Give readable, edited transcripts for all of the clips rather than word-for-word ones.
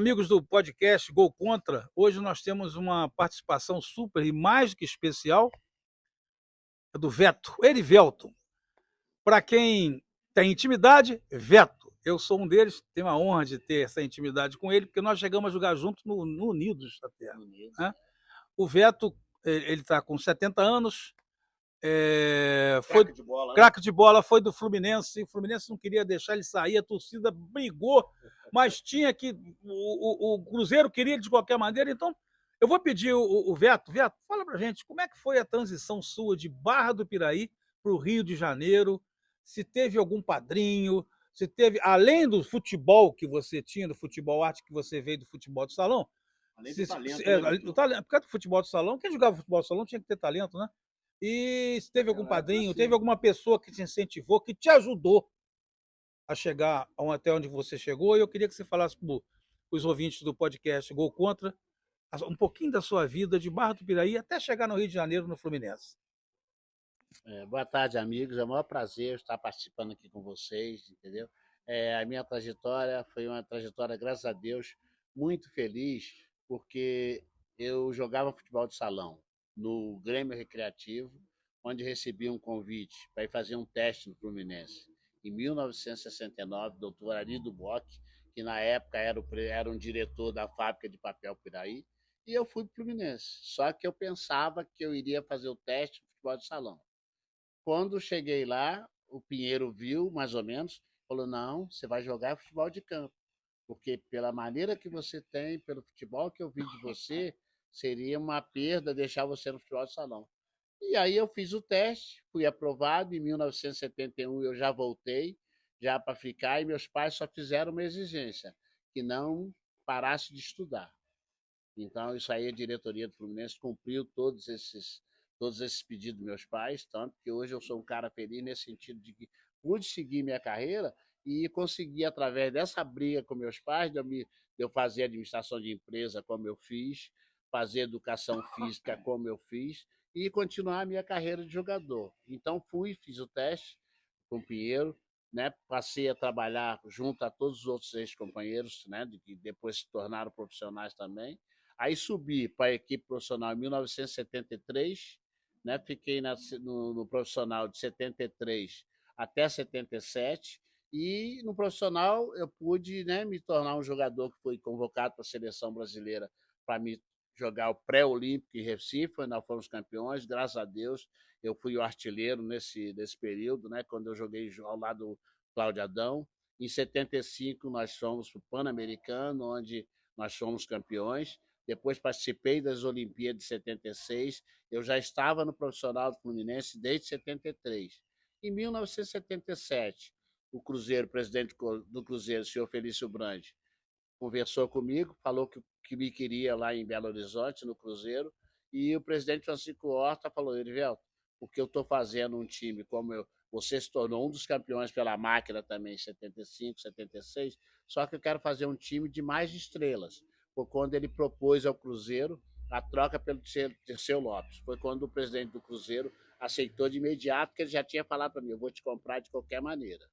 amigos do podcast Gol Contra. Hoje nós temos uma participação super e mais do que especial do Veto, Erivelton. Para quem tem intimidade, Veto. Eu sou um deles, tenho a honra de ter essa intimidade com ele, porque nós chegamos a jogar junto no Unidos até. Né? O Veto, ele está com 70 anos, foi Craque de bola, né? craque de bola, foi do Fluminense. O Fluminense não queria deixar ele sair, a torcida brigou, mas tinha que. O Cruzeiro queria ele de qualquer maneira. Então, eu vou pedir o Veto. Veto, fala pra gente como é que foi a transição sua de Barra do Piraí para o Rio de Janeiro. Se teve algum padrinho, se teve, além do futebol que você tinha, do futebol arte que você veio do futebol de salão. Além do talento, O talento, porque do futebol de salão, quem jogava futebol de salão tinha que ter talento, né? E se teve algum padrinho, teve alguma pessoa que te incentivou, que te ajudou a chegar até onde você chegou. E eu queria que você falasse para os ouvintes do podcast Gol Contra um pouquinho da sua vida de Barra do Piraí até chegar no Rio de Janeiro, no Fluminense. Boa tarde, amigos. É um maior prazer estar participando aqui com vocês, entendeu? A minha trajetória foi uma trajetória, graças a Deus, muito feliz, porque eu jogava futebol de salão no Grêmio Recreativo, onde recebi um convite para ir fazer um teste no Fluminense. Em 1969, doutor Arido Bock, que na época era um diretor da fábrica de papel Piraí, e eu fui para o Fluminense. Só que eu pensava que eu iria fazer o teste no futebol de salão. Quando cheguei lá, o Pinheiro viu, mais ou menos, falou, não, você vai jogar futebol de campo, porque pela maneira que você tem, pelo futebol que eu vi de você, seria uma perda deixar você no futebol de salão. E aí eu fiz o teste, fui aprovado, em 1971 eu já voltei, já para ficar, e meus pais só fizeram uma exigência, que não parasse de estudar. Então, isso aí a diretoria do Fluminense cumpriu todos esses pedidos dos meus pais, tanto que hoje eu sou um cara feliz nesse sentido de que pude seguir minha carreira e consegui, através dessa briga com meus pais, de eu fazer administração de empresa como eu fiz, fazer educação física como eu fiz e continuar a minha carreira de jogador. Então, fiz o teste com o Pinheiro, né? Passei a trabalhar junto a todos os outros ex-companheiros, né? Que depois se tornaram profissionais também. Aí subi para a equipe profissional em 1973, né? Fiquei no profissional de 73 até 77, e no profissional eu pude, né, me tornar um jogador que foi convocado para a seleção brasileira para me jogar o pré-olímpico em Recife, nós fomos campeões, graças a Deus. Eu fui o artilheiro nesse período, né, quando eu joguei ao lado do Cláudio Adão. Em 75 nós fomos para o Pan-Americano, onde nós fomos campeões. Depois participei das Olimpíadas de 76. Eu já estava no profissional do Fluminense desde 73. Em 1977, o presidente do Cruzeiro, o senhor Felício Brandi, conversou comigo, falou que me queria lá em Belo Horizonte, no Cruzeiro, e o presidente Francisco Horta falou, Erivelto, o que eu estou fazendo um time você se tornou um dos campeões pela máquina também em 75, 76, só que eu quero fazer um time de mais estrelas. Foi quando ele propôs ao Cruzeiro a troca pelo Dirceu Lopes. Foi quando o presidente do Cruzeiro aceitou de imediato, porque ele já tinha falado para mim, eu vou te comprar de qualquer maneira.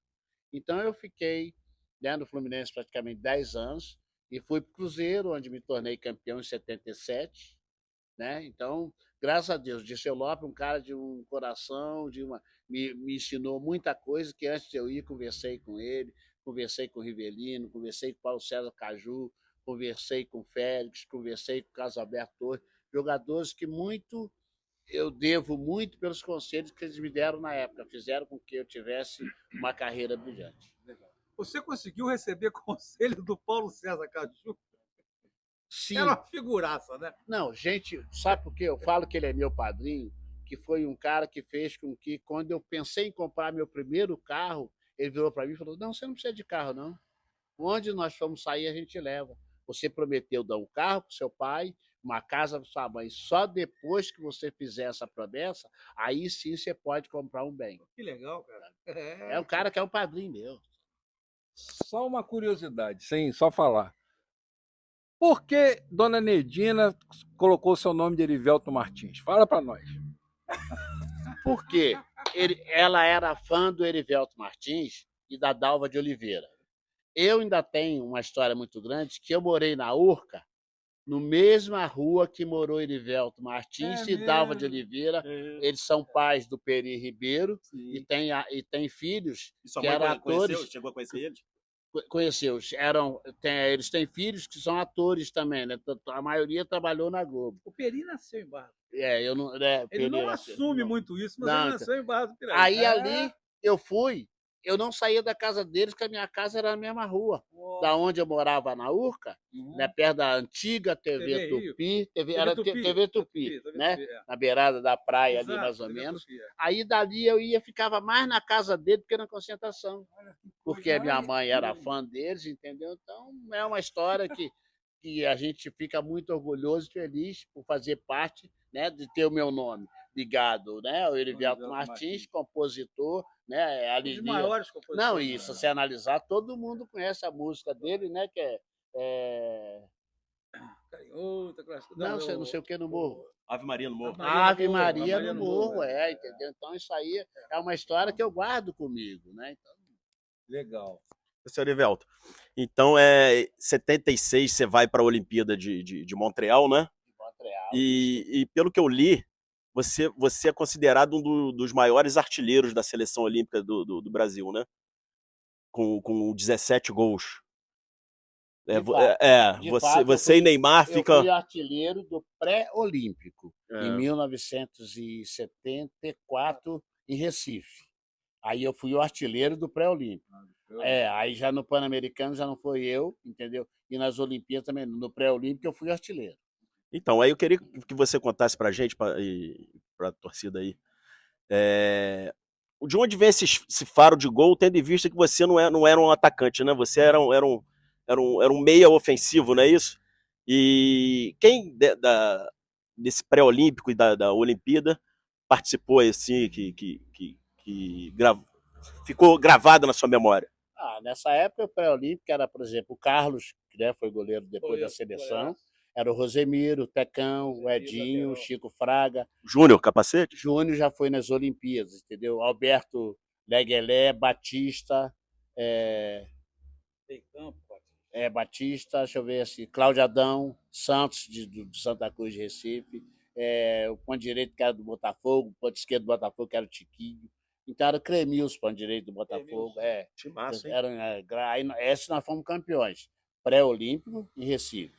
Então eu fiquei, né, no Fluminense praticamente 10 anos e fui para o Cruzeiro, onde me tornei campeão em 77. Né? Então, graças a Deus, Dirceu Lopes, um cara de um coração, me ensinou muita coisa, que antes de eu ir, conversei com ele, conversei com o Rivelino, conversei com o Paulo César Caju, conversei com o Félix, conversei com o Carlos Alberto Torres, jogadores que eu devo muito pelos conselhos que eles me deram na época, fizeram com que eu tivesse uma carreira brilhante. Você conseguiu receber conselho do Paulo César Caju? Sim. Era uma figuraça, né? Não, gente, sabe por quê? Eu falo que ele é meu padrinho, que foi um cara que fez com que, quando eu pensei em comprar meu primeiro carro, ele virou para mim e falou, não, você não precisa de carro, não. Onde nós formos sair, a gente leva. Você prometeu dar um carro para o seu pai, uma casa para sua mãe. Só depois que você fizer essa promessa, aí sim você pode comprar um bem. Que legal, cara. É um cara que é um padrinho meu. Só uma curiosidade, sem só falar. Por que Dona Nedina colocou seu nome de Erivelto Martins? Fala para nós. Por quê? Ela era fã do Erivelto Martins e da Dalva de Oliveira. Eu ainda tenho uma história muito grande, que eu morei na Urca, no mesma rua que morou Erivelto Martins É e Dalva de mesmo? Oliveira. É. Eles são pais do Peri Ribeiro e Sim. tem filhos E sua que mãe eram conheceu? atores. Chegou a conhecer eles? Conheceu, eles têm filhos que são atores também, né? A maioria trabalhou na Globo. O Peri nasceu em Barra. Eu não, né, Ele não Peri, assume não. muito isso, mas ele Não, então, nasceu em Barra do Piraí. aí ali eu fui, eu não saía da casa deles, porque a minha casa era na mesma rua. Da onde eu morava na Urca, né, perto da antiga TV TV Rio. Tupi, TV Tupi. TV Tupi, né? Na beirada da praia ali, Exato, mais ou TV menos. Tupi, é. Aí dali eu ficava mais na casa dele do que na concentração. Porque a minha mãe era fã deles, entendeu? Então é uma história que a gente fica muito orgulhoso e feliz por fazer parte, né, de ter o meu nome ligado, né, ao Erivelto Martins, compositor, né, Um dos maiores compositores. Não, isso, se analisar, todo mundo conhece a música dele, né, que é Outra clássica. não sei o que no morro. Ave Maria no Morro. Ave Maria no morro, é. entendeu? Então isso aí é uma história que eu guardo comigo, né? Então, Legal. Senhor Erivelto, então, 76 você vai para a Olimpíada de Montreal, né? de Montreal, E pelo que eu li, você é considerado dos maiores artilheiros da seleção olímpica do Brasil, né? Com 17 gols. De fato, Você e Neymar eu ficam. fui artilheiro do pré-olímpico em É. 1974 em Recife. Aí eu fui o artilheiro do pré-olímpico. Aí já no Pan-Americano já não foi eu, entendeu? E nas Olimpíadas também, no pré-olímpico eu fui artilheiro. Então, aí eu queria que você contasse pra gente, pra torcida aí, de onde vem esse faro de gol, tendo em vista que você não era um atacante, né? Você era um meia ofensivo, não é isso? E quem desse pré-olímpico e da Olimpíada participou assim, ficou gravado na sua memória? Nessa época o pré-olímpico era, por exemplo, o Carlos, que né, foi goleiro depois da seleção, era o Rosemiro, o Tecão, o Edinho, o Chico Fraga. Júnior, capacete? Júnior já foi nas Olimpíadas, entendeu? Alberto Leguelé, Batista, Batista, deixa eu ver assim, Cláudio Adão, Santos, do Santa Cruz de Recife, o ponto direito que era do Botafogo, o ponto esquerdo do Botafogo que era o Tiquinho. Então era o Cremilson, ponto direito do Botafogo. Timaço, hein? Esses nós fomos campeões, pré-olímpico em Recife.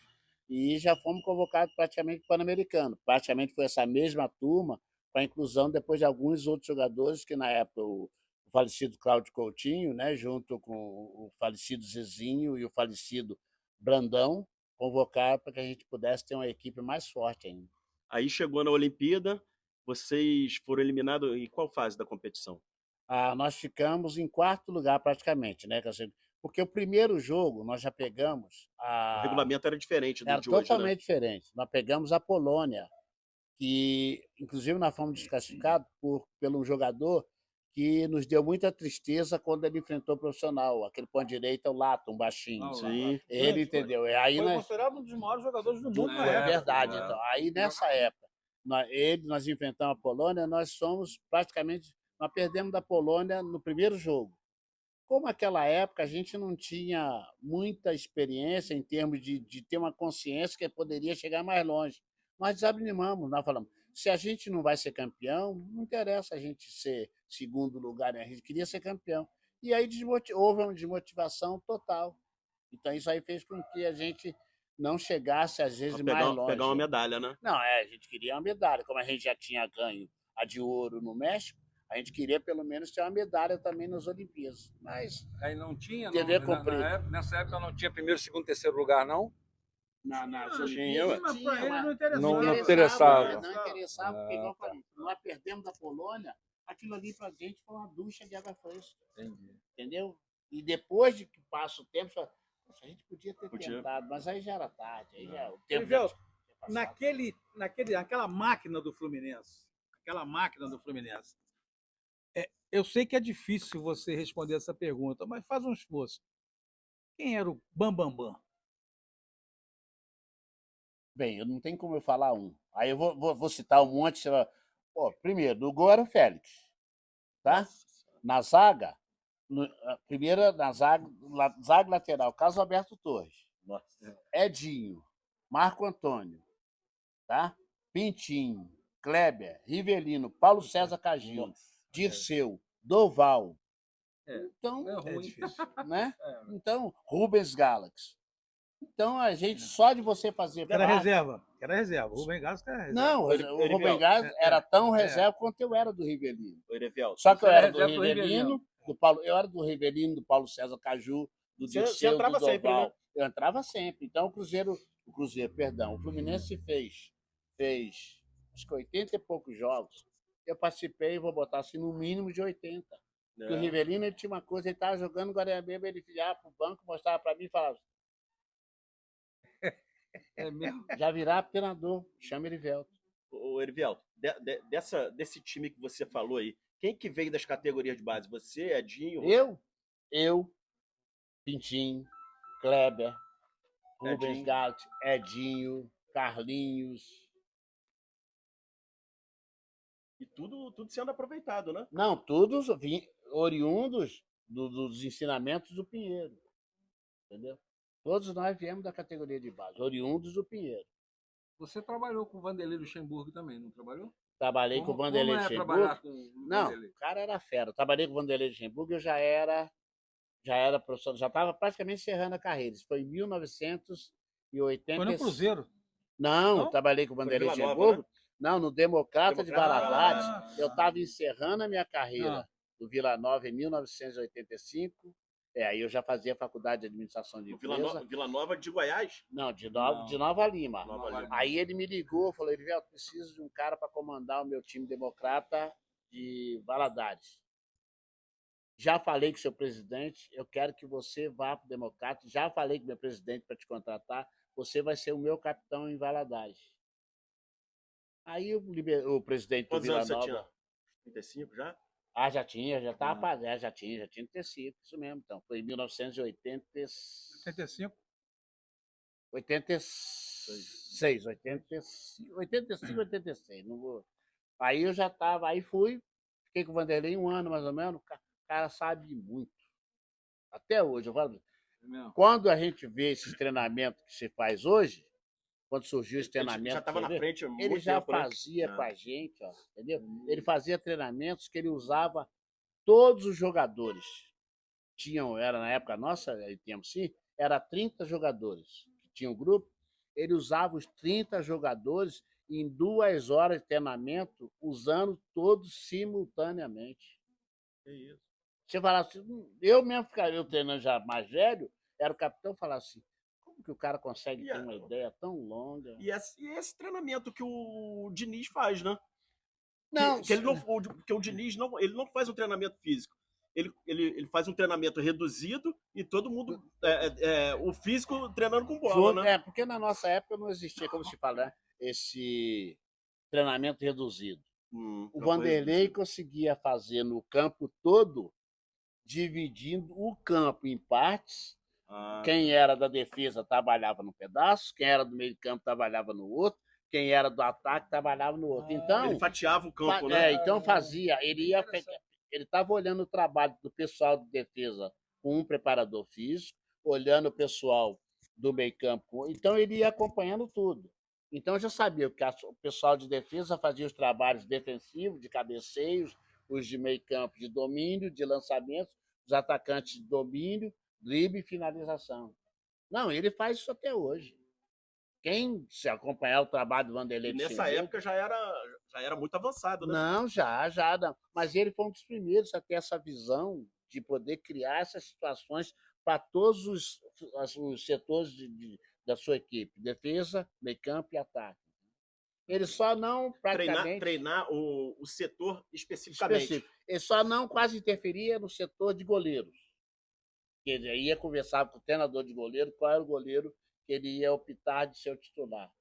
E já fomos convocados praticamente para o Pan-Americano. Praticamente foi essa mesma turma, com a inclusão depois de alguns outros jogadores, que na época o falecido Cláudio Coutinho, né, junto com o falecido Zezinho e o falecido Brandão, convocaram para que a gente pudesse ter uma equipe mais forte ainda. Aí chegou na Olimpíada, vocês foram eliminados em qual fase da competição? Nós ficamos em quarto lugar praticamente, né? Porque o primeiro jogo nós já pegamos O regulamento era diferente do era de hoje, totalmente né? diferente. Nós pegamos a Polônia, que inclusive nós fomos desclassificados pelo jogador que nos deu muita tristeza quando ele enfrentou o profissional, aquele ponto direito, o Lato, um baixinho. Sim. Ele entendeu. Aí Foi nós considerado um dos maiores jogadores do mundo na foi época. verdade. Então, aí nessa época, nós enfrentamos a Polônia, nós perdemos da Polônia no primeiro jogo. Como naquela época a gente não tinha muita experiência em termos de ter uma consciência que poderia chegar mais longe, nós desanimamos, nós falamos, se a gente não vai ser campeão, não interessa a gente ser segundo lugar, né? A gente queria ser campeão. E aí houve uma desmotivação total. Então isso aí fez com que a gente não chegasse, às vezes, mais longe. Pegar uma medalha, né? Não, a gente queria uma medalha. Como a gente já tinha ganho a de ouro no México, a gente queria pelo menos ter uma medalha também nas Olimpíadas. Mas Aí não tinha, TV cumprido. nessa época não tinha primeiro, segundo, terceiro lugar, não? Nas Tinha, Olimpíadas mas tinha, pra ele mas não interessava. Não interessava. Não interessava, porque, igual eu tá. falei, nós perdemos da Polônia, aquilo ali pra gente foi uma ducha de água fresca. Entendi. Entendeu? E depois de que passa o tempo, você fala, "Poxa, a gente podia ter tentado, mas aí já era tarde. Aí já, o tempo já Erivelto, tinha passado. naquela máquina do Fluminense, eu sei que é difícil você responder essa pergunta, mas faz um esforço. Quem era o Bambambam? Bam, Bam? Bem, eu não tenho como eu falar um. Aí eu vou citar um monte. Primeiro, no gol era o Félix. Tá? Na zaga, A primeira na zaga lateral, Carlos Alberto Torres, Nossa. Edinho, Marco Antônio, tá? Pintinho, Kleber, Rivelino, Paulo César Cagil, Nossa. Dirceu, Doval. É. Então, Não é É ruim. difícil. né? É. Então, Rubens Galaxy. Então, a gente, só de você fazer Era parte- reserva. Era reserva. O Rubem Gasco era reserva. Não, o Rubem Gás era tão reserva quanto eu era do Rivelino. O Erevelto. Só que eu Você era era do reserva do Rivelino, eu era do Rivelino, do Paulo César Caju, do Você Dirceu, do entrava sempre, Doval. né? Eu entrava sempre. Então, o Fluminense fez acho que 80 e poucos jogos. Eu participei, vou botar assim, no mínimo de 80. Porque o Rivelino, ele tinha uma coisa, ele estava jogando Guarani-Beba, ele ia para o banco, mostrava para mim e falava, É mesmo. já virá treinador, chama Erivelto. O Erivelto, desse time que você falou aí, quem que veio das categorias de base? Você, Edinho? Eu, Pintinho, Kleber, Rubens Edinho. Gatti, Edinho, Carlinhos. E tudo sendo aproveitado, né? Não, todos oriundos dos ensinamentos do Pinheiro. Entendeu? Todos nós viemos da categoria de base, oriundos do Pinheiro. Você trabalhou com o Vanderlei Luxemburgo também, não trabalhou? Trabalhei com o Vanderlei Como é Luxemburgo. trabalhar com o Não, Vanderlei? o cara era fera. Eu trabalhei com o Vanderlei Luxemburgo, eu já era professor, já estava praticamente encerrando a carreira. Isso foi em 1980. Foi no Cruzeiro. Não, Não? trabalhei com o Vanderlei Vila Nova, Luxemburgo. né? Não, no Democrata de Democrata. Valadares. Eu estava encerrando a minha carreira Ah. do Vila Nova em 1985. Aí eu já fazia faculdade de administração de empresa. Vila Nova de Goiás? Não, de Não. Nova Lima. Nova Lima. Aí ele me ligou, falou, Erivelto, preciso de um cara para comandar o meu time democrata de Valadares. Já falei com o seu presidente, eu quero que você vá para o Democrata. Já falei com o meu presidente para te contratar. Você vai ser o meu capitão em Valadares. Aí o presidente do Quantos Vila anos você Nova... tinha? 35 já? Ah, já tinha 35, isso mesmo. Então, foi em 1980... 85. 86. Não vou... Aí eu já estava, aí fiquei com o Vanderlei 1 ano mais ou menos. O cara sabe muito. Até hoje, eu falo. É mesmo? Quando a gente vê esses treinamentos que se faz hoje, quando surgiu esse treinamento, Já estava na frente há muito ele já tempo, né? fazia com Ah. a gente, ó, entendeu? Ele fazia treinamentos que ele usava todos os jogadores. Era na época nossa, em tempo sim, era 30 jogadores que tinha um grupo. Ele usava os 30 jogadores em 2 horas de treinamento, usando todos simultaneamente. É isso. Você falava assim, eu mesmo ficaria treinando já mais velho, era o capitão falar assim, como que o cara consegue ter uma ideia tão longa? E esse treinamento que o Diniz faz, né? Não, Porque o Diniz ele não faz um treinamento físico. Ele faz um treinamento reduzido e todo mundo. O físico treinando com bola, né? porque na nossa época não existia, como se fala, né, esse treinamento reduzido. O Vanderlei conseguia fazer no campo todo, dividindo o campo em partes. Quem era da defesa trabalhava num pedaço, quem era do meio de campo trabalhava no outro, quem era do ataque trabalhava no outro. Então, ele fatiava o campo, né? Então fazia, ele estava olhando o trabalho do pessoal de defesa com um preparador físico, olhando o pessoal do meio campo, então ele ia acompanhando tudo. Então já sabia que o pessoal de defesa fazia os trabalhos defensivos, de cabeceios, os de meio campo de domínio, de lançamento, os atacantes de domínio, drible e finalização. Não, ele faz isso até hoje. Quem se acompanhar o trabalho do Vanderlei nessa época já era muito avançado, né? Não, já. Não. Mas ele foi um dos primeiros a ter essa visão de poder criar essas situações para todos os setores da sua equipe, defesa, meio campo e ataque. Ele só não praticamente... Treinar o setor especificamente. Ele só não quase interferia no setor de goleiros. Ele ia conversar com o treinador de goleiro qual era o goleiro que ele ia optar de ser o titular.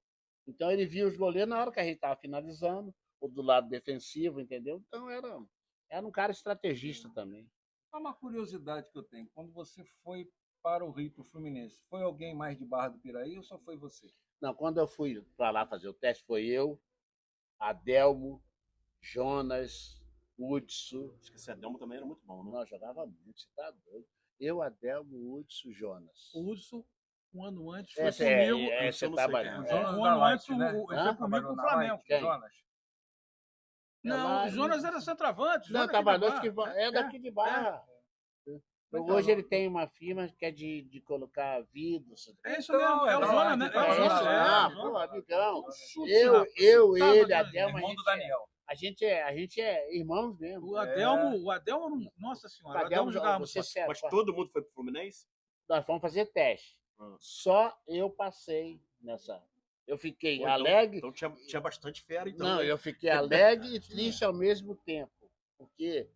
Então ele via os goleiros na hora que a gente estava finalizando, ou do lado defensivo, entendeu? Então era um cara estrategista também. Uma curiosidade que eu tenho, quando você foi para o Rio, para o Fluminense, foi alguém mais de Barra do Piraí ou só foi você? Não, quando eu fui para lá fazer o teste, foi eu, Adelmo, Jonas, Hudson. Acho que esse Adelmo também era muito bom, né? Nós jogava muito, você tá doido. Eu, Adelmo, Hudson, Jonas. O Hudson, um ano antes, foi Essa comigo. é, Hudson você eu não sei trabalhando. quem é. O Jonas Um da ano Light, antes, né? ele foi Hã? comigo Trabalhou pro na Flamengo. Light, Quem? Jonas. Não, lá- o Jonas era centroavante. Não, Jonas trabalhou daqui de que Barra. é daqui de Barra. Então, Hoje ele tem uma firma que é de colocar vidros. É isso Então, mesmo, é é o da Jonas, Light, né? então, É o É Jonas isso, Jonas, da é. Light. não, pô, amigão. Chute, Eu, rapaz. ele, Tava, Adelmo, Irmão do Daniel. a gente é irmãos mesmo. O Adelmo, nossa senhora, o Adelmo jogava muito você forte. serve. Mas todo mundo foi pro Fluminense? Nós fomos fazer teste. Ah. Só eu passei nessa. Eu fiquei Pô, alegre. Então tinha bastante fera, então. Não, né? eu fiquei alegre e triste ao mesmo tempo. Porque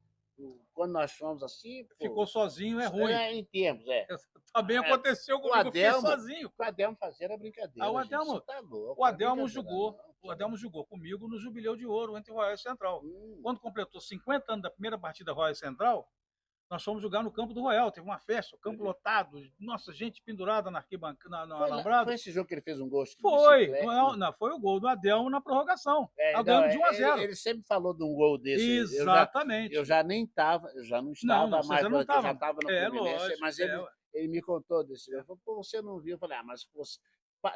quando nós fomos assim. Pô, Ficou sozinho, é ruim. em termos, Também aconteceu comigo, eu fiquei Adelmo- sozinho. O que o Adelmo fazia era brincadeira. Ah, o gente, Adelmo- você tá louco, O não é Adelmo brincadeira, jogou. não. O Adelmo jogou comigo no Jubileu de Ouro entre Royal e Central. Quando completou 50 anos da primeira partida Royal e Central, nós fomos jogar no campo do Royal. Teve uma festa, o campo lotado, nossa, gente pendurada na arquibancada, no alambrado. Foi esse jogo que ele fez um gol de Foi, bicicleta? não, foi o gol do Adelmo na prorrogação. Não, Ganhamos de 1 a 0. Ele sempre falou de um gol desse. Exatamente. Eu já nem estava, eu já não estava Não, você mais, já não porque eu já estava. estava no É, Fluminense, lógico, mas é, ué. ele me contou desse. Ele falou, pô, você não viu? Eu falei, mas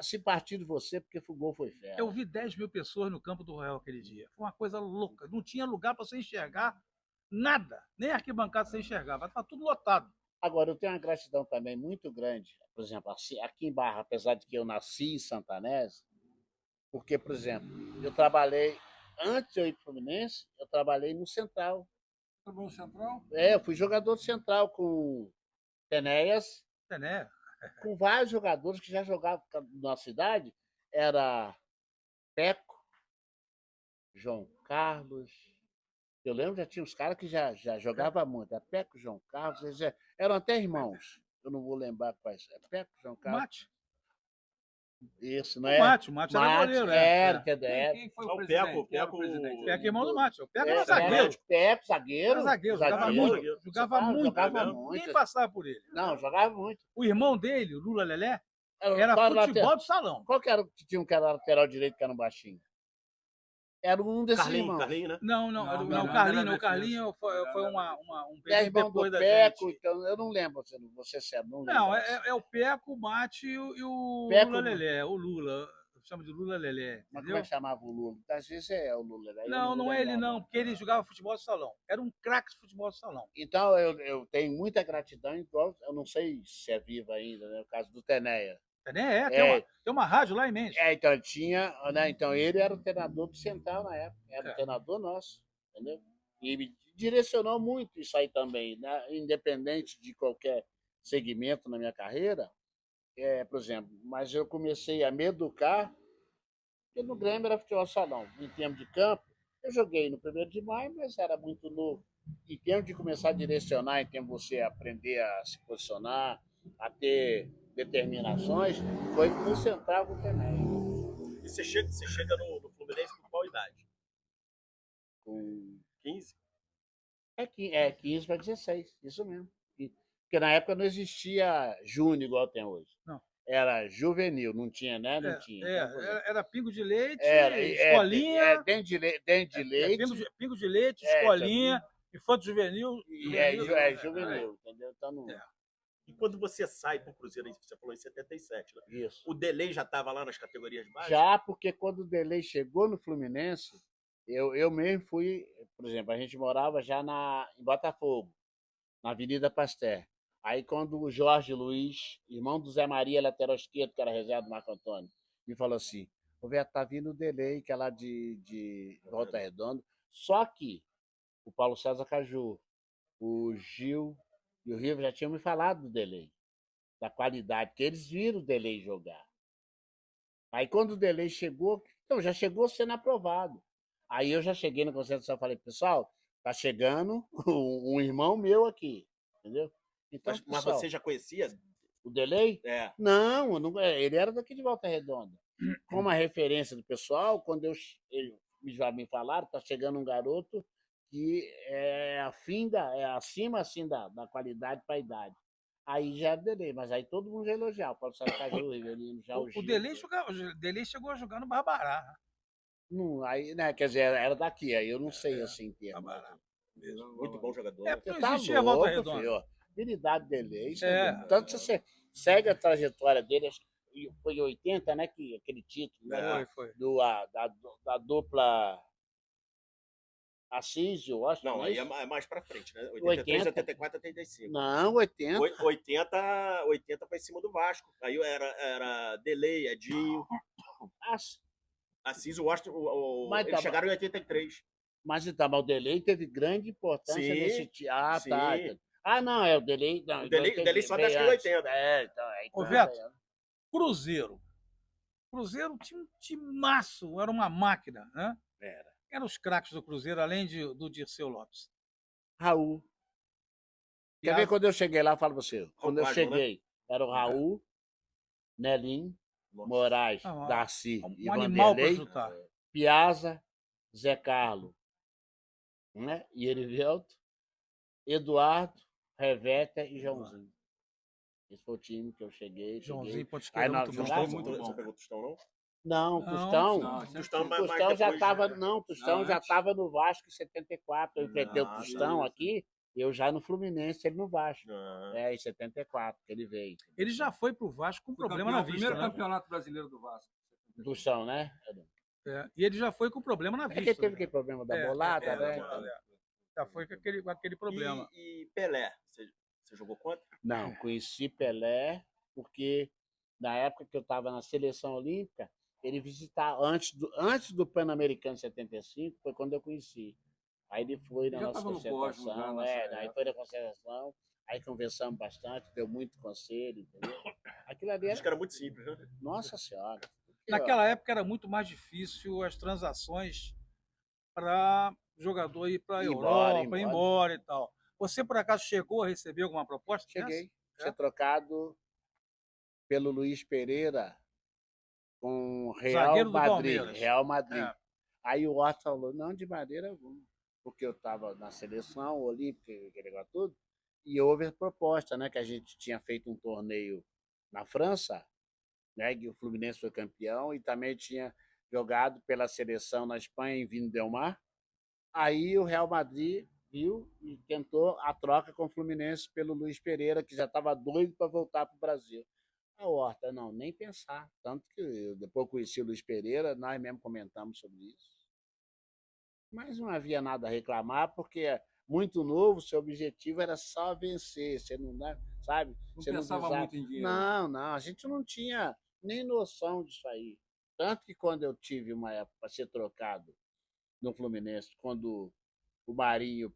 se partir de você, porque o gol foi fera. Eu vi 10 mil pessoas no campo do Royal aquele dia. Foi uma coisa louca. Não tinha lugar para você enxergar nada. Nem arquibancada você enxergava. Estava tudo lotado. Agora, eu tenho uma gratidão também muito grande, por exemplo, aqui em Barra, apesar de que eu nasci em Santanese, porque, por exemplo, eu trabalhei, antes de eu ir para o Fluminense, eu trabalhei no Central. Trabalhou no Central? Eu fui jogador do Central com Tenéias, Né? com vários jogadores que já jogavam na cidade. Era Peco, João Carlos. Eu lembro que já tinha uns caras que já jogavam muito. Era Peco, João Carlos, eles eram até irmãos. Eu não vou lembrar quais. É Peco, João Carlos. Mate. Isso, não O é? Mate era goleiro. Era. Quem foi Só o o presidente? Peco, Quem era o Peco- presidente? Peco é irmão do Mate. O Peco É, era zagueiro. Peco, zagueiro. Era zagueiro. Jogava zagueiro. muito. Jogava muito. Jogava Ninguém muito. passava por ele. Não, jogava muito. O irmão dele, o Lula Lelé, Qual era era futebol de salão. Qual que era o que tinha um que era lateral direito que era um baixinho? Era um desses irmãos. Carlinho, né? Não, Não, era não, o não, Carlinho. era O Carlinho foi um É período irmão depois do da Peco, gente. então eu não lembro, você sabe, não lembro. Não, é o Peco, o Mate e o Peco, Lula Lelé. O Lula. Chama de Lula Lelé. Mas como é Entendeu? que chamava o Lula? Às vezes é o Lula. Né? Eu Não, vou não é ele lembrar, não, porque ele jogava futebol de salão. Era um craque de futebol de salão. Então eu tenho muita gratidão, igual, eu não sei se é vivo ainda, né? O caso do Tenéia. Né? Tem uma rádio lá em Mendes. Então ele tinha, né? Então ele era o treinador do Central na época, era o treinador nosso, entendeu? E me direcionou muito isso aí também, né? Independente de qualquer segmento na minha carreira, por exemplo, mas eu comecei a me educar, porque no Grêmio era futebol salão. Em termos de campo, eu joguei no 1º de maio, mas era muito novo. Em termos de começar a direcionar, em termos de você aprender a se posicionar, a ter determinações, foi no Central com o Tenéia. E você chega no Fluminense com qual idade? Com 15? 15 para 16, isso mesmo. Porque na época não existia júnior igual tem hoje. Não. Era juvenil, não tinha, né? Não tinha. Então, Era pingo de leite, era escolinha. dente de leite. Pingo de leite, escolinha, infanto juvenil. Juvenil, entendeu? Então não. E quando você sai pro Cruzeiro, você falou em 77, né? Isso. O Delay já estava lá nas categorias baixas? Já porque quando o Delay chegou no Fluminense, eu mesmo fui, por exemplo, a gente morava já em Botafogo, na Avenida Pasteur. Aí quando o Jorge Luiz, irmão do Zé Maria, lateral esquerdo, que era reserva do Marco Antônio, me falou assim, ô Beto, tá vindo o Delay, que é lá de Volta Redonda. Só que o Paulo César Caju, o Gil e o Riva já tinham me falado do Delay, da qualidade, que eles viram o Delay jogar. Aí quando o Delay chegou, então já chegou sendo aprovado. Aí eu já cheguei na concentração e falei, pessoal, tá chegando um irmão meu aqui, entendeu? Então, Mas pessoal, você já conhecia? o Delay? É. Não, ele era daqui de Volta Redonda. Como a referência do pessoal, quando já me falaram, tá chegando um garoto que é acima assim da qualidade para a idade. Aí já era o Delay, mas aí todo mundo já elogiava. O Paulo César Caju, o Rivelino, já o Gil. O Delay chegou a jogar no Barbará. Não, aí, né, quer dizer, era daqui, aí eu não sei assim em termos. mesmo. Muito bom jogador. É, porque Você não tá existia Volta louco, Redonda. filho. Habilidade dele é isso. É. Tanto que você segue a trajetória dele, acho que foi em 80, né? Que, aquele título, né? Foi. Da dupla Assis, eu acho. Não, Não, aí isso? é mais pra frente, né? 83, 80. 84, 85. Não, 80. 80 foi em cima do Vasco. Aí era Delay, Edinho, Assis, o Washington. Mas Eles tá, chegaram em 83. mas então, mas o Delay teve grande importância Sim, nesse time. Ah, sim. tá. Ah, não, é o Delay. Não, O Delay sobe acho que em 80. É, então, aí Ô, tá, Veto, é. Cruzeiro. Cruzeiro tinha um timaço, era uma máquina, né? Era. Eram os craques do Cruzeiro, além do Dirceu Lopes. Raul. E Quer ver quando eu cheguei lá? Eu falo pra você. Quando eu Cosmo, né? cheguei, era o Raul, Nelim, Nossa. Moraes, Ah, Darcy e um animal para Vanderlei, chutar. Piazza, Zé Carlos, né? E Erivelto, Eduardo, Reveta e Joãozinho. Esse foi o time que eu cheguei. Joãozinho Ponte Aí Esquerda, nós muito bom. jogávamos muito bom. Você pegou o Tostão, não? Não, Não, Tostão. Não, Tostão, mas Tostão já depois, estava. né? Não, Tostão Não, já antes. estava no Vasco em 74. Eu enfrentei o Ah, Tostão isso. aqui, eu já no Fluminense, ele no Vasco. Ah. É, em 74 que ele veio. Ele já foi pro Vasco com Foi problema campeão, na vista, primeiro né? campeonato brasileiro do Vasco. Tostão, né? É, e ele já foi com problema na É que vista. ele teve né? aquele problema da É, bolada, é, né? da bolada, Já foi com aquele problema. E Pelé? Você jogou contra? Não, conheci Pelé porque na época que eu estava na seleção olímpica, ele visitava, antes do Pan-Americano 75, foi quando eu conheci. Aí ele foi na Já nossa tava no Cosmo, já concentração, nessa aí época. foi na concentração, aí conversamos bastante, deu muito conselho, entendeu? Aquilo ali Acho que era, era muito simples, né? nossa senhora. Naquela época era muito mais difícil as transações para jogador ir para a Ir embora, Europa, ir embora e tal. Você, por acaso, chegou a receber alguma proposta? Cheguei, É? ser trocado pelo Luiz Pereira com Real Zagueiro do Madrid. Palmeiras. Real Madrid. É. Aí o Horta falou, não, de maneira alguma, porque eu estava na seleção olímpica, aquele negócio tudo, e houve a proposta, né, que a gente tinha feito um torneio na França, né, que o Fluminense foi campeão, e também tinha jogado pela seleção na Espanha, em Vino del Mar. Aí o Real Madrid viu e tentou a troca com o Fluminense pelo Luiz Pereira, que já estava doido para voltar para o Brasil. A Horta, não, nem pensar. Tanto que eu, depois conheci o Luiz Pereira, nós mesmo comentamos sobre isso. Mas não havia nada a reclamar, porque muito novo, seu objetivo era só vencer. Você não dá, sabe? Não Você pensava visava... muito em dinheiro. Não, a gente não tinha nem noção disso aí. Tanto que quando eu tive uma época para ser trocado no Fluminense, quando o Marinho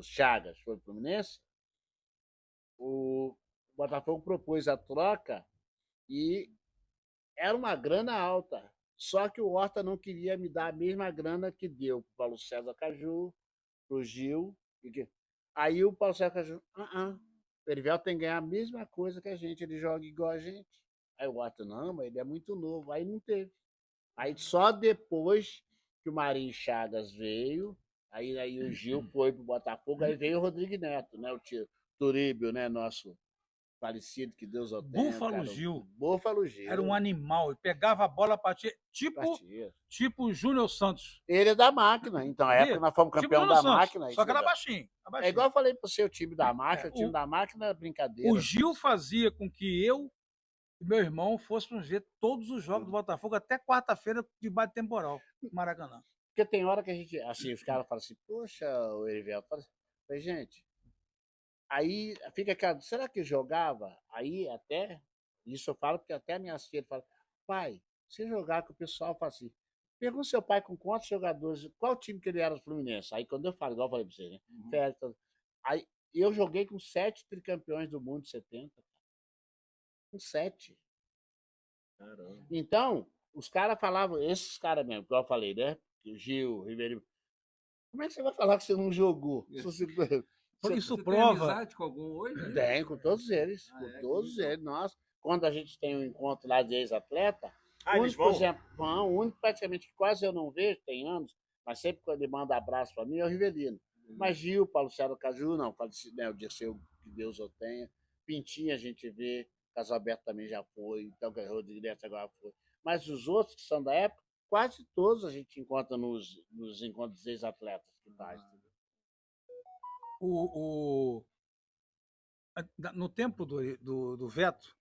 Chagas foi pro Fluminense, o Botafogo propôs a troca e era uma grana alta. Só que o Horta não queria me dar a mesma grana que deu para o Paulo César Caju, para o Gil. Aí o Paulo César Caju, o Erivelto tem que ganhar a mesma coisa que a gente, ele joga igual a gente. Aí o Horta, não, mas ele é muito novo. Aí não teve. Aí só depois que o Marinho Chagas veio, aí o Gil foi pro Botafogo, aí veio o Rodrigo Neto, né? O tio Turíbio, né? Nosso falecido, que Deus o tenha. Búfalo Gil. Búfalo Gil. Era um animal. E pegava a bola, batia. Tipo o Júnior Santos. Ele é da máquina. Então, na época nós fomos campeão da máquina. Só que era baixinho. É igual eu falei pro seu time da máquina, o time da máquina era brincadeira. O Gil fazia com que eu e meu irmão fôssemos ver todos os jogos do Botafogo até quarta-feira de bate temporal, no Maracanã. Porque tem hora que a gente, assim, os caras falam assim, poxa, o Erivelto, falei, gente, aí fica aquela, será que jogava? Aí até, isso eu falo porque até minhas filhas falam, pai, se jogar que o pessoal fala assim, pergunta seu pai com quantos jogadores, qual time que ele era do Fluminense? Aí quando eu falo, igual eu falei pra você, né? Aí eu joguei com 7 tricampeões do mundo de 70. Com 7. Caramba. Então, os caras falavam, esses caras mesmo, igual eu falei, né? O Gil, o Ribeirinho. Como é que você vai falar que você não jogou? Isso Você prova. tem amizade com algum hoje? Tem, com todos eles. Com todos eles. Nossa, quando a gente tem um encontro lá de ex-atleta, Eles vão? por exemplo, o único praticamente que quase eu não vejo, tem anos, mas sempre quando ele manda abraço para mim é o Rivelino. Mas Gil, Paulo César Caju, não, né, o Dirceu, que Deus o tenha. Pintinho a gente vê, Casalberto também já foi, então o Rodrigo Neto agora foi. Mas os outros que são da época, quase todos a gente encontra nos encontros dos ex-atletas que faz. no tempo do Veto,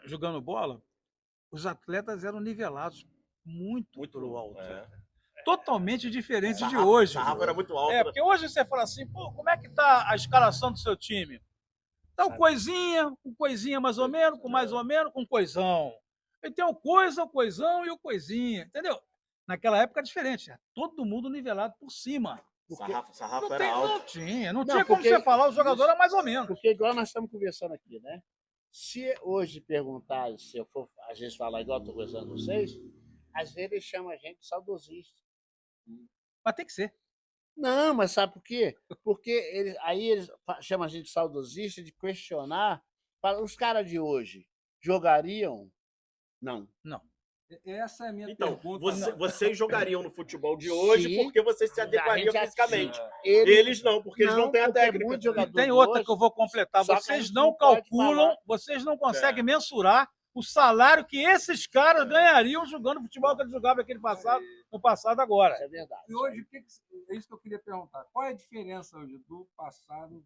jogando bola, os atletas eram nivelados muito pro alto. Totalmente diferente de hoje. O sarrafo era muito alto. Porque hoje você fala assim, pô, como é que tá a escalação do seu time? Tá um coisinha mais ou menos, com mais ou menos, com coisão. E tem o coisão e o coisinha, entendeu? Naquela época era diferente, todo mundo nivelado por cima. O sarrafo Não, era alto. não tinha como você falar, o jogador era mais ou menos. Porque igual nós estamos conversando aqui, né? Se hoje perguntar, se eu for às vezes falar igual eu estou conversando com vocês, às vezes eles chamam a gente de saudosista. Mas tem que ser. Não, mas sabe por quê? Porque eles chamam a gente de saudosista de questionar. Os caras de hoje jogariam? Não. Essa é a minha Então, pergunta. vocês jogariam no futebol de hoje Sim. porque vocês se A adequariam gente fisicamente. Eles Eles não, porque eles não têm a porque técnica. muito E jogador tem de outra hoje, que eu vou completar. só que a Vocês gente não não pode calculam, falar. vocês não conseguem mensurar o salário que esses caras ganhariam jogando futebol que eles jogavam no passado agora. Isso é verdade. E hoje, é isso que eu queria perguntar. Qual é a diferença hoje do passado?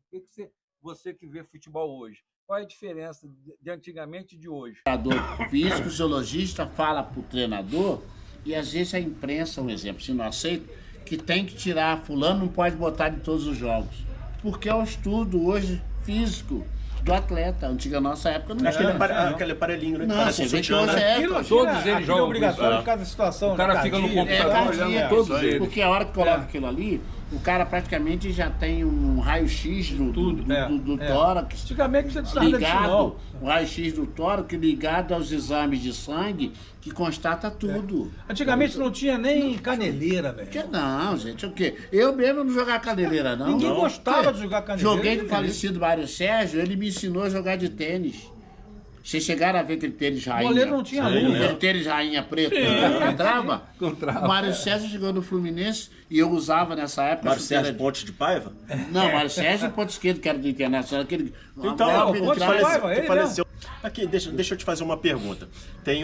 Você que vê futebol hoje, qual é a diferença de antigamente e de hoje? O treinador físico, o fisiologista fala para o treinador e às vezes a imprensa, um exemplo, se não aceita, que tem que tirar, fulano não pode botar em todos os jogos. Porque é o estudo hoje físico do atleta. Antiga nossa época não tinha. Aquele aparelhinho, né? Não, Parece você um vê que sutiã, hoje né? é. Todos eles jogam obrigatório com em cada situação. O cara fica no computador cardíaco, olhando todos isso aí. eles. Porque a hora que coloca aquilo ali, o cara praticamente já tem um raio-x do tórax. Antigamente você precisava disso, Ligado, não. o raio-x do tórax ligado aos exames de sangue que constata tudo. Antigamente não tinha nem caneleira, velho. Que não, gente, o quê? Eu mesmo não jogava caneleira, não. Ninguém Não. gostava de jogar caneleira. Joguei com o falecido Mário Sérgio, ele me ensinou a jogar de tênis. Vocês chegaram a ver aquele tênis rainha? O goleiro não tinha luva. Aquele tênis rainha preto, entrava. O Mário Sérgio chegou no Fluminense e eu usava nessa época. Mário Sérgio Pontes de Paiva? Não, Mário Sérgio ponto esquerdo, que era do Internacional. Aquele... Então, o Pontes Paiva, ele faleceu. Aqui, deixa eu te fazer uma pergunta. Tem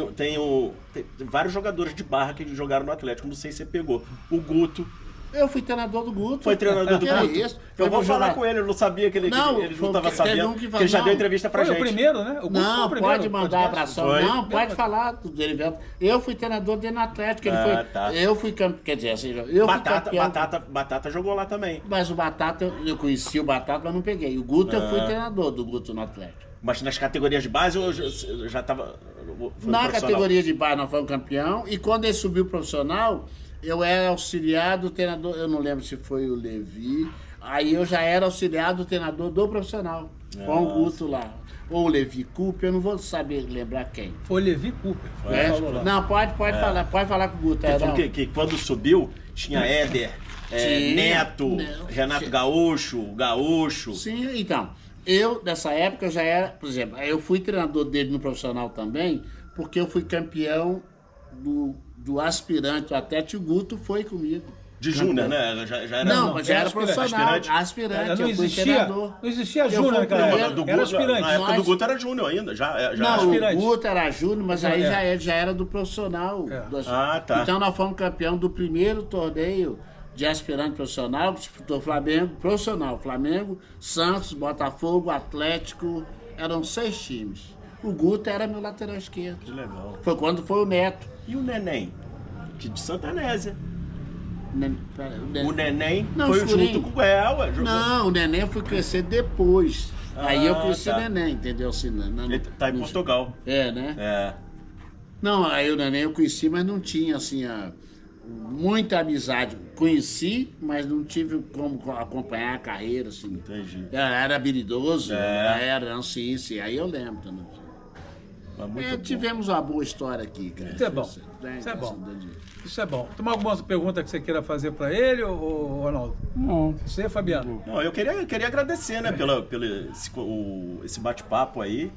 vários jogadores de barra que jogaram no Atlético, não sei se você pegou. O Guto. Eu fui treinador do Guto. Foi treinador do Que Guto? isso? Eu vou Foi falar jogar- com ele, eu não sabia que ele não estava sabendo, que que ele já deu entrevista pra Foi gente. o primeiro, né? O Guto foi Não, o primeiro pode mandar podcast. abração. Foi? Não, pode falar do Derivelto. Eu fui treinador dele no Atlético. Ele foi. Tá. Eu fui campeão. Quer dizer, assim, eu fui campeão. Batata jogou lá também. Mas o Batata, eu conheci o Batata, mas não peguei. O Guto, eu fui treinador do Guto no Atlético. Mas nas categorias de base eu já estava. Na categoria de base, nós fomos campeão. E quando ele subiu profissional, eu era auxiliar do treinador. Eu não lembro se foi o Levi. Aí eu já era auxiliar do treinador do profissional. Com o Guto lá. Ou o Levi Cooper, eu não vou saber lembrar quem. Foi Levi Cooper. É? Não, pode falar com o Guto. Ele falou que quando subiu, tinha Éder, Sim. Neto, Renato Gaúcho. Sim, então. Eu, nessa época, eu já era, por exemplo, eu fui treinador dele no profissional também, porque eu fui campeão do aspirante, até o Guto foi comigo. De Júnior, né? Já era. Não, mas já era aspirante. profissional, Aspirante. aspirante, Não eu fui existia, treinador. não existia Eu Júnior fui naquela primeiro. época. Do Era Guto, aspirante. na época Nós- do Guto era Júnior ainda. Já Não, aspirante. o Guto era júnior, mas aí já era do profissional. É. Ah, tá. Então nós fomos campeão do primeiro torneio de aspirante profissional, que disputou Flamengo, profissional. Flamengo, Santos, Botafogo, Atlético, eram 6 times. O Guto era meu lateral esquerdo. Que legal. Foi quando foi o Neto. E o Neném? Que de Santa Anésia. O O Neném Não, foi escurinho. junto com o Goiás, jogou. Não, o Neném eu fui crescer depois. Aí eu cresci tá. o Neném, entendeu? Assim, Ele tá em Portugal. É, né? É. Não, aí o Neném eu conheci, mas não tinha, assim, muita amizade. Conheci, mas não tive como acompanhar a carreira, assim. Entendi. Era habilidoso, era, não, sim. Aí eu lembro também. Mas muito bom. Tivemos uma boa história aqui, cara. Isso é bom. Isso é bom. Isso é bom. Tem alguma pergunta que você queira fazer para ele, ou Ronaldo? Não. Você, Fabiano? Não, eu queria agradecer, né, pelo esse bate-papo aí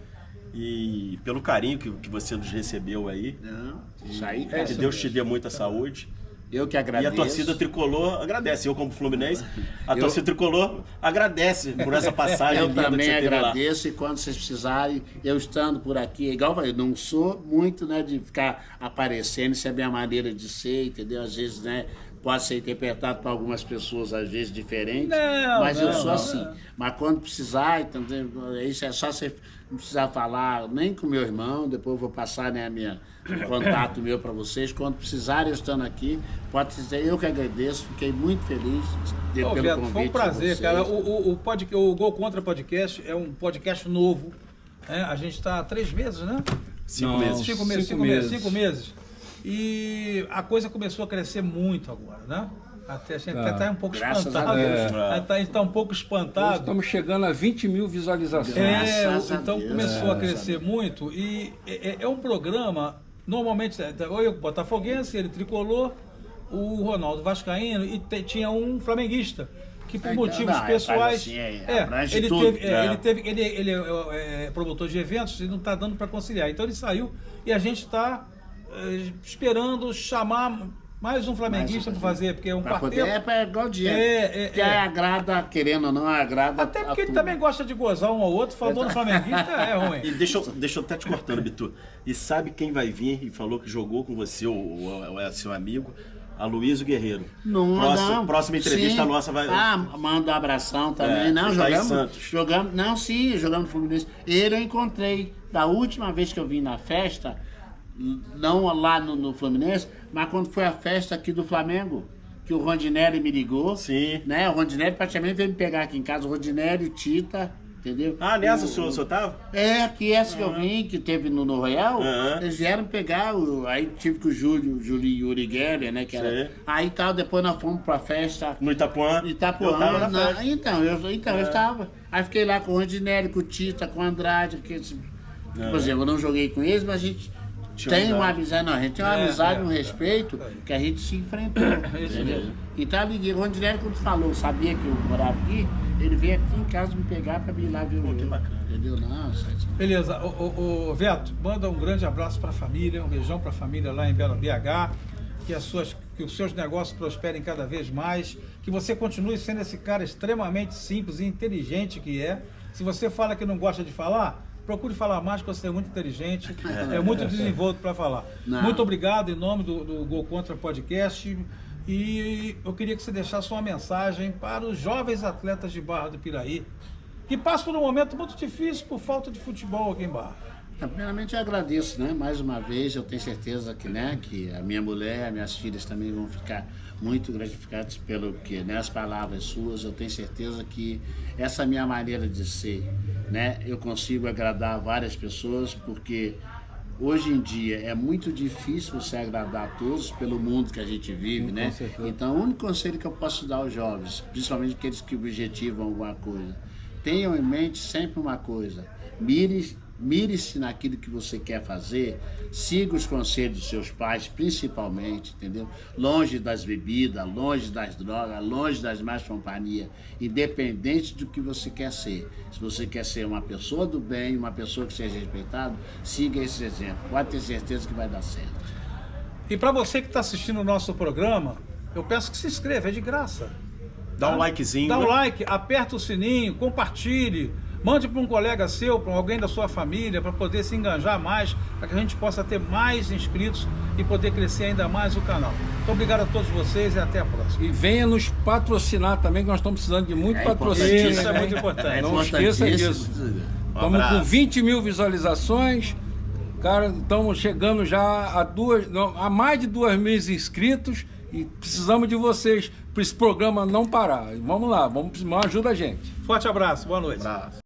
e pelo carinho que você nos recebeu aí. Não, isso aí, Que cara. Deus te dê muita saúde. Eu que E agradeço. a torcida tricolor agradece. Eu, como Fluminense, a torcida tricolor agradece por essa passagem Eu linda também que você teve lá. agradeço, e quando vocês precisarem, eu estando por aqui, igual eu falei, não sou muito, né, de ficar aparecendo, isso é a minha maneira de ser, entendeu? Às vezes, né, pode ser interpretado para algumas pessoas, às vezes, diferente, Não, mas eu não, sou não, assim. não. Mas quando precisar, entendeu? Isso é só você não precisar falar nem com meu irmão, depois eu vou passar, né, o contato meu para vocês. Quando precisarem, eu estando aqui, pode dizer, eu que agradeço, fiquei muito feliz pelo Veto, convite. foi um prazer, de vocês. cara. O Gol Contra Podcast é um podcast novo. Né? A gente está há 3 meses, né? 5 meses. 5 meses. E a coisa começou a crescer muito agora, né? Até a gente até está um pouco Graças a espantado. Deus. A gente está um pouco Hoje espantado. estamos chegando a 20 mil visualizações. Graças a Então Deus. começou a crescer muito e é um programa, normalmente, eu botafoguense, ele tricolor, o Ronaldo vascaíno e tinha um flamenguista, que por motivos pessoais, assim, abrange ele tudo. ele é promotor de eventos e não está dando para conciliar. Então ele saiu e a gente está esperando chamar mais um flamenguista para fazer, porque é um Pra quarteto. poder, é igual dinheiro. Que agrada, querendo ou não, agrada. Até porque a ele turma. também gosta de gozar um ao outro, falando flamenguista é ruim. E deixa eu até te cortando, Bitu. E sabe quem vai vir e falou que jogou com você, ou é seu amigo? Aloysio Guerreiro. Não, Próxima entrevista sim. nossa vai. Manda um abração também. É, não, ele tá em jogamos. Santos. Jogamos no Fluminense. Ele eu encontrei. Da última vez que eu vim na festa, não lá no Fluminense, mas quando foi a festa aqui do Flamengo, que o Rondinelli me ligou. Sim. Né? O Rondinelli praticamente veio me pegar aqui em casa. O Rondinelli, o Tita. Entendeu? Ah, nessa o senhor tava? É, que essa que eu vim, que teve no Royal, Aham. eles vieram pegar, aí tive com o Júlio Yuri Geller, né, que era... Sim. Aí tal, depois nós fomos pra festa No Itapuã? Itapuã. Eu tava na festa. Então, eu estava. Aí fiquei lá com o Rondinelli, com o Tita, com o Andrade, que, por exemplo, eu não joguei com eles, mas a gente Tinha tem uma amizade. amizade, não, a gente tem uma amizade, um respeito, que a gente se enfrentou, entendeu? Então eu liguei, o Rondinelli, quando falou, sabia que eu morava aqui, ele veio aqui em casa me pegar pra me ir lá ver o jogo. Entendeu? Nossa. Beleza. O Veto, manda um grande abraço para a família, um beijão para a família lá em Belo BH, que os seus negócios prosperem cada vez mais, que você continue sendo esse cara extremamente simples e inteligente que é. Se você fala que não gosta de falar, procure falar mais, porque você é muito inteligente, é muito desenvolto para falar. Não. Muito obrigado em nome do Gol Contra Podcast. E eu queria que você deixasse uma mensagem para os jovens atletas de Barra do Piraí, que passam por um momento muito difícil por falta de futebol aqui em Barra. Primeiramente eu agradeço, né? Mais uma vez, eu tenho certeza que, né, que a minha mulher, as minhas filhas também vão ficar muito gratificadas pelo que, né, as palavras suas. Eu tenho certeza que essa minha maneira de ser, né, eu consigo agradar várias pessoas, porque hoje em dia é muito difícil você agradar a todos pelo mundo que a gente vive, né? certeza. Então, o único conselho que eu posso dar aos jovens, principalmente aqueles que objetivam alguma coisa, tenham em mente sempre uma coisa: mire-se naquilo que você quer fazer, siga os conselhos dos seus pais, principalmente, entendeu? Longe das bebidas, longe das drogas, longe das más companhias, independente do que você quer ser. Se você quer ser uma pessoa do bem, uma pessoa que seja respeitada, siga esse exemplo. Pode ter certeza que vai dar certo. E para você que está assistindo o nosso programa, eu peço que se inscreva, é de graça. Dá um likezinho. Dá um né? like, aperta o sininho, compartilhe, mande para um colega seu, para alguém da sua família, para poder se engajar mais, para que a gente possa ter mais inscritos e poder crescer ainda mais o canal. Muito obrigado a todos vocês e até a próxima. E venha nos patrocinar também, que nós estamos precisando de muito patrocínio. Isso é muito importante. Não esqueça disso. Estamos com 20 mil visualizações. Cara, estamos chegando já a mais de 2 mil inscritos e precisamos de vocês para esse programa não parar. Vamos lá, ajuda a gente. Forte abraço, boa noite. Abraço.